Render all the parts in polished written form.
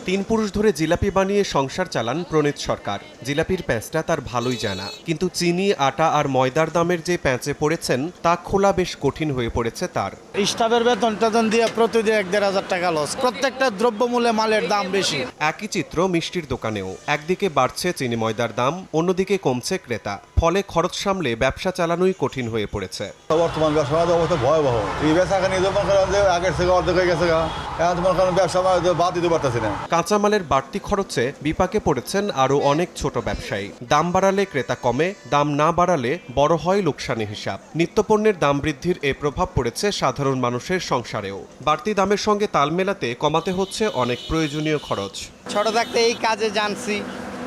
তিন পুরুষ ধরে জিলাপি বানিয়ে সংসার চালান প্রণীত সরকার। জিলাপির প্যাঁচটা তার ভালোই জানা, কিন্তু চিনি, আটা আর ময়দার দামের যে প্যাঁচে পড়েছেন তা খোলা বেশ কঠিন হয়ে পড়েছে তার। স্টাফের বেতন দিয়ে প্রতিদিন ১,৫০০ টাকা লস। প্রত্যেকটা দ্রব্যমূল্যে মালের দাম বেশি। একই চিত্র মিষ্টির দোকানেও। একদিকে বাড়ছে চিনি ময়দার দাম, অন্যদিকে কমছে ক্রেতা। ফলে খরচ সামলে ব্যবসা চালানোই কঠিন হয়ে পড়েছে। বর্তমান ব্যবসা অবস্থা ভয়াবহ। এই ব্যবসা আগের থেকে অর্ধেক হয়ে গেছে, ব্যবসা বাদ দিতে পারতেছি না। কাঁচামালের বাড়তি খরচে বিপাকে পড়েছেন আরও অনেক ছোট ব্যবসায়ী। দাম বাড়ালে ক্রেতা কমে, দাম না বাড়ালে বড় হয় লোকসানি হিসাব। নিত্যপণ্যের দাম বৃদ্ধির এ প্রভাব পড়েছে সাধারণ মানুষের সংসারেও। বাড়তি দামের সঙ্গে তাল মেলাতে কমাতে হচ্ছে অনেক প্রয়োজনীয় খরচ। ছোট থাকতে এই কাজে জানছি,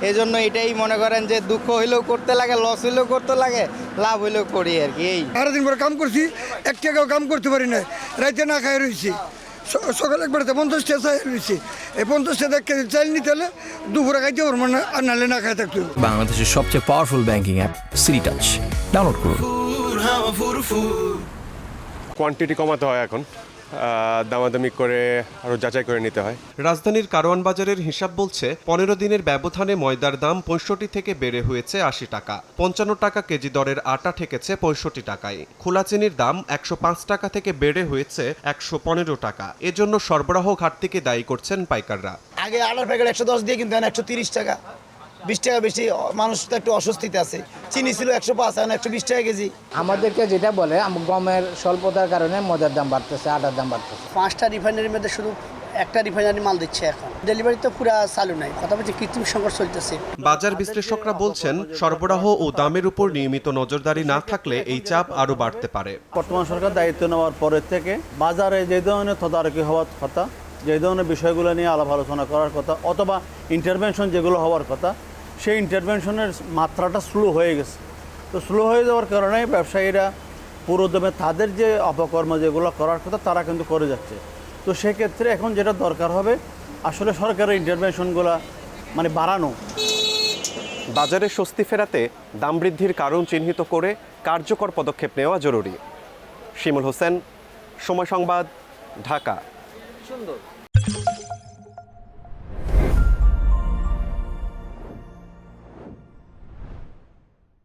এই জন্য এটাই মনে করেন যে দুঃখ হইলেও করতে লাগে, লস হইলেও করতে লাগে, লাভ হইলেও করি আর কি। এই সারাদিন পরে কাম করছি, এক টাকাও কাম করতে পারি না, রাইতে না খাই রয়েছি। সকালে একবার 50 টাকা চাই রয়েছে, এই 50 টাকা চাইল নিতে হলে দুপুরে খাইতে পারবো না, আর নাহলে না খাই থাকতে হবে। বাংলাদেশের সবচেয়ে powerful banking app city touch download করুন। কোয়ান্টিটি কমাতে হয়, এখন দামাদামি করে আরও যাচাই করে নিতে হয়। রাজধানীর কারওয়ান বাজারের হিসাব বলছে 15 দিনের ব্যবধানে ময়দার দাম 65 থেকে বেড়ে হয়েছে 80 টাকা। 55 টাকা কেজি দরের আটা ঠেকেছে 65 টাকায়। খোলা চিনির দাম 105 টাকা থেকে বেড়ে হয়েছে 115 টাকা। এজন্য সরবরাহ ঘাটতিকে দায়ী করছেন পাইকাররা। আগে আটার প্যাকেট 110 দিয়ে কিন্তু 130 টাকা, 20 টাকা বেশি। মানুষ তো একটু অস্বস্তিতে আছে। চিনি ছিল 105, এখন 120 টাকা কেজি। আমাদেরকে যেটা বলে গমের স্বল্পতার কারণে ময়দার দাম বাড়তেছে, আটার দাম বাড়তেছে। 5টা রিফাইনারির মধ্যে শুধু একটা রিফাইনারি মাল দিচ্ছে এখন। ডেলিভারি তো পুরো চালু নাই, কথা বলছে কৃত্রিম সংকট চলতেছে। বাজার বিশ্লেষকরা বলছেন সরবরাহ ও দামের উপর নিয়মিত নজরদারি না থাকলে এই চাপ আরও বাড়তে পারে। বর্তমান সরকার দায়িত্ব নেওয়ার পরের থেকে বাজারে যে ধরনের তদারকি হওয়ার কথা, যে ধরনের বিষয়গুলো নিয়ে আলাপ আলোচনা করার কথা, অথবা ইন্টারভেনশন যেগুলো হওয়ার কথা, সেই ইন্টারভেনশনের মাত্রাটা স্লো হয়ে গেছে। তো স্লো হয়ে যাওয়ার কারণে ব্যবসায়ীরা পুরোদমে তাদের যে অপকর্ম যেগুলো করার কথা তারা কিন্তু করে যাচ্ছে। তো সেক্ষেত্রে এখন যেটা দরকার হবে আসলে সরকারের ইন্টারভেনশনগুলো বাড়ানো। বাজারে স্বস্তি ফেরাতে দাম বৃদ্ধির কারণ চিহ্নিত করে কার্যকর পদক্ষেপ নেওয়া জরুরি। শিমুল হোসেন, সময় সংবাদ, ঢাকা। সুন্দর।